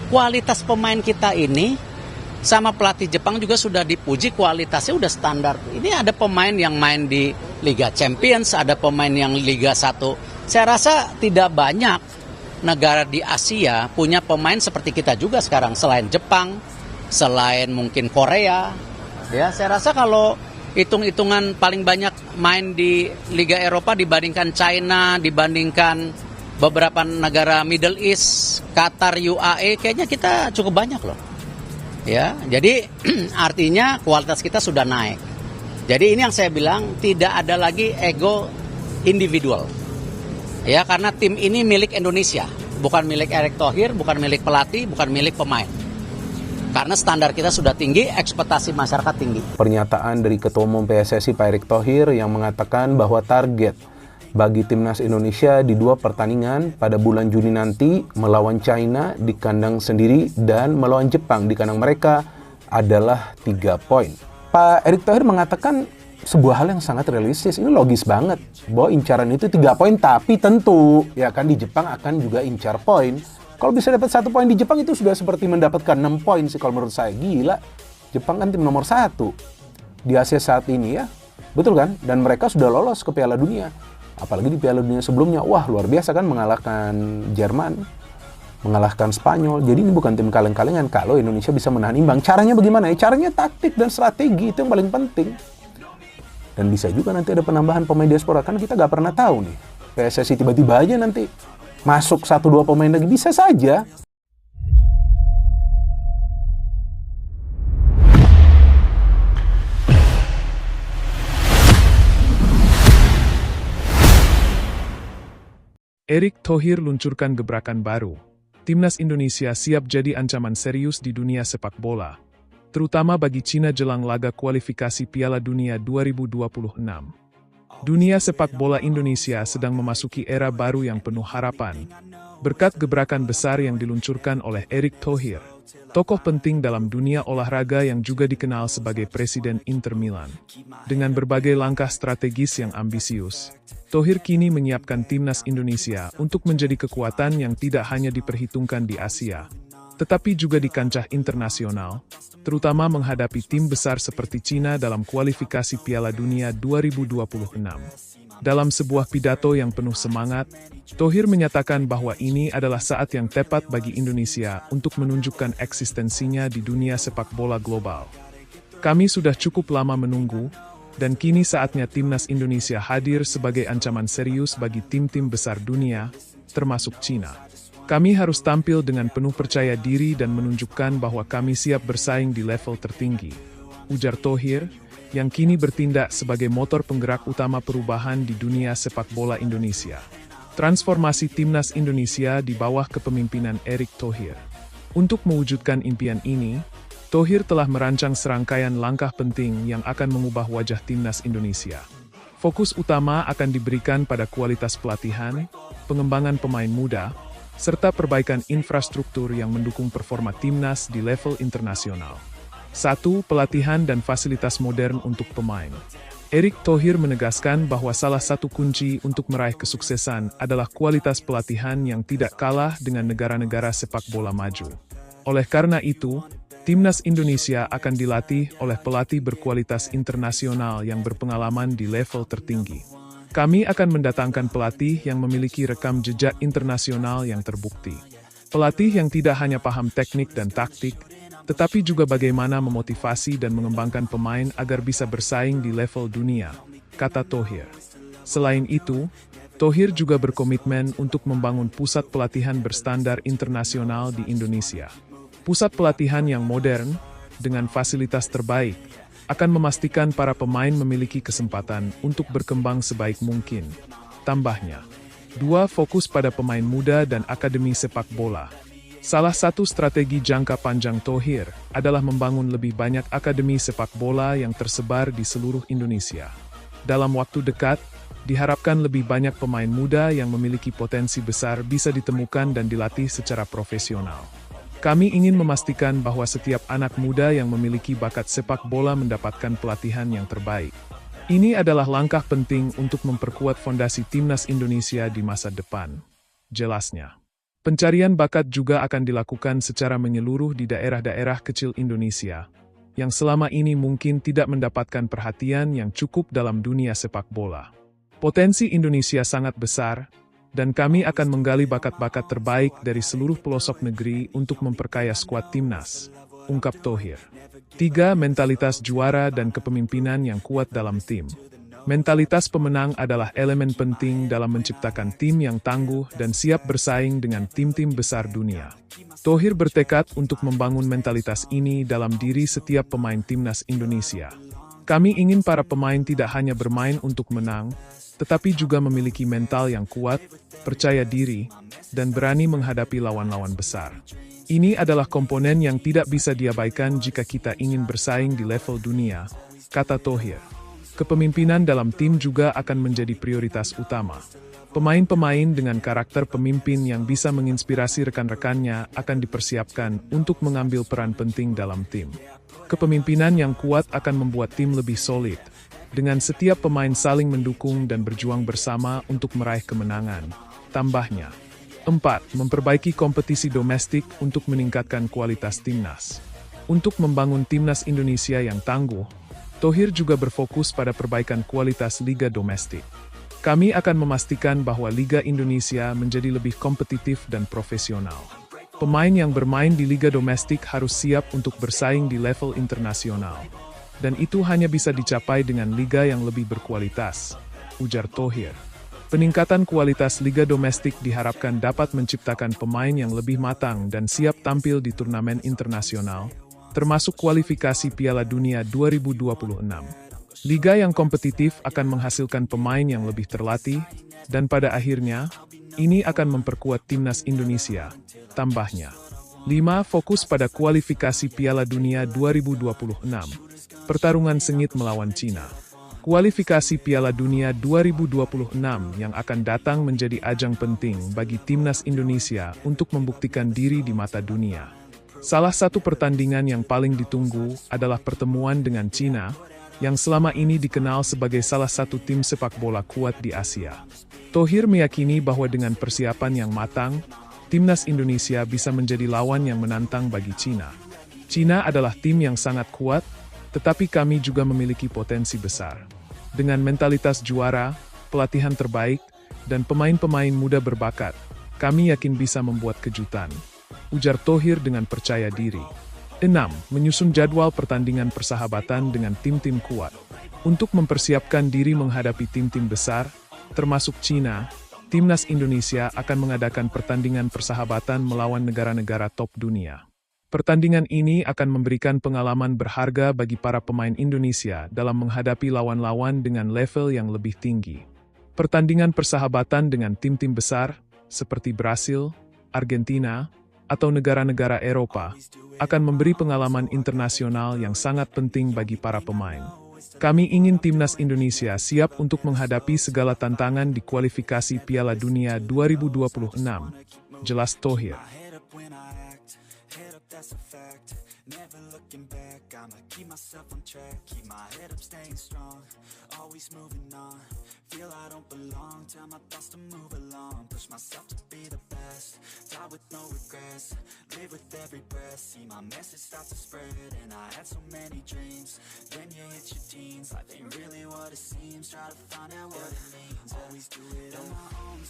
kualitas pemain kita ini sama pelatih Jepang juga sudah dipuji, kualitasnya udah standar. Ini ada pemain yang main di Liga Champions, ada pemain yang Liga 1. Saya rasa tidak banyak negara di Asia punya pemain seperti kita juga sekarang, selain Jepang, selain mungkin Korea. Ya, saya rasa kalau hitung-hitungan paling banyak main di Liga Eropa dibandingkan China, dibandingkan beberapa negara Middle East, Qatar, UAE, kayaknya kita cukup banyak loh. Ya, jadi artinya kualitas kita sudah naik. Jadi ini yang saya bilang, tidak ada lagi ego individual. Ya, karena tim ini milik Indonesia, bukan milik Erick Thohir, bukan milik pelatih, bukan milik pemain. Karena standar kita sudah tinggi, ekspektasi masyarakat tinggi. Pernyataan dari Ketua Umum PSSI Pak Erick Thohir yang mengatakan bahwa target bagi timnas Indonesia di 2 pertandingan pada bulan Juni nanti melawan China di kandang sendiri dan melawan Jepang di kandang mereka adalah 3 poin. Pak Erick Thohir mengatakan sebuah hal yang sangat realistis, ini logis banget bahwa incaran itu 3 poin, tapi tentu ya kan di Jepang akan juga incar poin. Kalau bisa dapat 1 poin di Jepang itu sudah seperti mendapatkan 6 poin sih kalau menurut saya. Gila, Jepang kan tim nomor 1 di Asia saat ini ya, betul kan? Dan mereka sudah lolos ke Piala Dunia. Apalagi di Piala Dunia sebelumnya, wah luar biasa kan, mengalahkan Jerman, mengalahkan Spanyol. Jadi ini bukan tim kaleng-kalengan kalau Indonesia bisa menahan imbang. Caranya bagaimana ya? Caranya taktik dan strategi, itu yang paling penting. Dan bisa juga nanti ada penambahan pemain diaspora, kan kita nggak pernah tahu nih. PSSI tiba-tiba aja nanti masuk 1-2 pemain lagi, bisa saja. Erick Thohir luncurkan gebrakan baru. Timnas Indonesia siap jadi ancaman serius di dunia sepak bola, terutama bagi Cina jelang laga kualifikasi Piala Dunia 2026. Dunia sepak bola Indonesia sedang memasuki era baru yang penuh harapan, berkat gebrakan besar yang diluncurkan oleh Erick Thohir, tokoh penting dalam dunia olahraga yang juga dikenal sebagai Presiden Inter Milan. Dengan berbagai langkah strategis yang ambisius, Thohir kini menyiapkan timnas Indonesia untuk menjadi kekuatan yang tidak hanya diperhitungkan di Asia, tetapi juga di kancah internasional, terutama menghadapi tim besar seperti Cina dalam kualifikasi Piala Dunia 2026. Dalam sebuah pidato yang penuh semangat, Thohir menyatakan bahwa ini adalah saat yang tepat bagi Indonesia untuk menunjukkan eksistensinya di dunia sepak bola global. Kami sudah cukup lama menunggu, dan kini saatnya timnas Indonesia hadir sebagai ancaman serius bagi tim-tim besar dunia, termasuk Cina. Kami harus tampil dengan penuh percaya diri dan menunjukkan bahwa kami siap bersaing di level tertinggi, ujar Thohir, yang kini bertindak sebagai motor penggerak utama perubahan di dunia sepak bola Indonesia. Transformasi timnas Indonesia di bawah kepemimpinan Erick Thohir. Untuk mewujudkan impian ini, Thohir telah merancang serangkaian langkah penting yang akan mengubah wajah timnas Indonesia. Fokus utama akan diberikan pada kualitas pelatihan, pengembangan pemain muda, serta perbaikan infrastruktur yang mendukung performa timnas di level internasional. 1. Pelatihan dan fasilitas modern untuk pemain. Erick Thohir menegaskan bahwa salah satu kunci untuk meraih kesuksesan adalah kualitas pelatihan yang tidak kalah dengan negara-negara sepak bola maju. Oleh karena itu, timnas Indonesia akan dilatih oleh pelatih berkualitas internasional yang berpengalaman di level tertinggi. Kami akan mendatangkan pelatih yang memiliki rekam jejak internasional yang terbukti. Pelatih yang tidak hanya paham teknik dan taktik, tetapi juga bagaimana memotivasi dan mengembangkan pemain agar bisa bersaing di level dunia, kata Thohir. Selain itu, Thohir juga berkomitmen untuk membangun pusat pelatihan berstandar internasional di Indonesia. Pusat pelatihan yang modern, dengan fasilitas terbaik, akan memastikan para pemain memiliki kesempatan untuk berkembang sebaik mungkin. Tambahnya, 2. Fokus pada pemain muda dan akademi sepak bola. Salah satu strategi jangka panjang Thohir adalah membangun lebih banyak akademi sepak bola yang tersebar di seluruh Indonesia. Dalam waktu dekat, diharapkan lebih banyak pemain muda yang memiliki potensi besar bisa ditemukan dan dilatih secara profesional. Kami ingin memastikan bahwa setiap anak muda yang memiliki bakat sepak bola mendapatkan pelatihan yang terbaik. Ini adalah langkah penting untuk memperkuat fondasi timnas Indonesia di masa depan, jelasnya. Pencarian bakat juga akan dilakukan secara menyeluruh di daerah-daerah kecil Indonesia, yang selama ini mungkin tidak mendapatkan perhatian yang cukup dalam dunia sepak bola. Potensi Indonesia sangat besar, dan kami akan menggali bakat-bakat terbaik dari seluruh pelosok negeri untuk memperkaya skuad timnas, ungkap Thohir. 3. Mentalitas juara dan kepemimpinan yang kuat dalam tim. Mentalitas pemenang adalah elemen penting dalam menciptakan tim yang tangguh dan siap bersaing dengan tim-tim besar dunia. Thohir bertekad untuk membangun mentalitas ini dalam diri setiap pemain timnas Indonesia. Kami ingin para pemain tidak hanya bermain untuk menang, tetapi juga memiliki mental yang kuat, percaya diri, dan berani menghadapi lawan-lawan besar. Ini adalah komponen yang tidak bisa diabaikan jika kita ingin bersaing di level dunia, kata Thohir. Kepemimpinan dalam tim juga akan menjadi prioritas utama. Pemain-pemain dengan karakter pemimpin yang bisa menginspirasi rekan-rekannya akan dipersiapkan untuk mengambil peran penting dalam tim. Kepemimpinan yang kuat akan membuat tim lebih solid, dengan setiap pemain saling mendukung dan berjuang bersama untuk meraih kemenangan, tambahnya. 4. Memperbaiki kompetisi domestik untuk meningkatkan kualitas timnas. Untuk membangun timnas Indonesia yang tangguh, Thohir juga berfokus pada perbaikan kualitas liga domestik. Kami akan memastikan bahwa Liga Indonesia menjadi lebih kompetitif dan profesional. Pemain yang bermain di liga domestik harus siap untuk bersaing di level internasional. Dan itu hanya bisa dicapai dengan liga yang lebih berkualitas, ujar Thohir. Peningkatan kualitas liga domestik diharapkan dapat menciptakan pemain yang lebih matang dan siap tampil di turnamen internasional, termasuk kualifikasi Piala Dunia 2026. Liga yang kompetitif akan menghasilkan pemain yang lebih terlatih, dan pada akhirnya, ini akan memperkuat timnas Indonesia, tambahnya. 5. Fokus pada kualifikasi Piala Dunia 2026. Pertarungan sengit melawan Cina. Kualifikasi Piala Dunia 2026 yang akan datang menjadi ajang penting bagi timnas Indonesia untuk membuktikan diri di mata dunia. Salah satu pertandingan yang paling ditunggu adalah pertemuan dengan Cina, yang selama ini dikenal sebagai salah satu tim sepak bola kuat di Asia. Thohir meyakini bahwa dengan persiapan yang matang, timnas Indonesia bisa menjadi lawan yang menantang bagi Cina. Cina adalah tim yang sangat kuat, tetapi kami juga memiliki potensi besar. Dengan mentalitas juara, pelatihan terbaik, dan pemain-pemain muda berbakat, kami yakin bisa membuat kejutan, ujar Thohir dengan percaya diri. 6. Menyusun jadwal pertandingan persahabatan dengan tim-tim kuat. Untuk mempersiapkan diri menghadapi tim-tim besar, termasuk Cina, timnas Indonesia akan mengadakan pertandingan persahabatan melawan negara-negara top dunia. Pertandingan ini akan memberikan pengalaman berharga bagi para pemain Indonesia dalam menghadapi lawan-lawan dengan level yang lebih tinggi. Pertandingan persahabatan dengan tim-tim besar, seperti Brasil, Argentina, atau negara-negara Eropa, akan memberi pengalaman internasional yang sangat penting bagi para pemain. Kami ingin timnas Indonesia siap untuk menghadapi segala tantangan di kualifikasi Piala Dunia 2026, jelas Thohir. That's a fact, never looking back, I'ma keep myself on track, keep my head up staying strong, always moving on, feel I don't belong, tell my thoughts to move along, push myself to be the best, die with no regrets, live with every breath, see my message start to spread, and I had so many dreams, then you hit your teens, life ain't really what it seems, try to find out what it means, always do it on my own.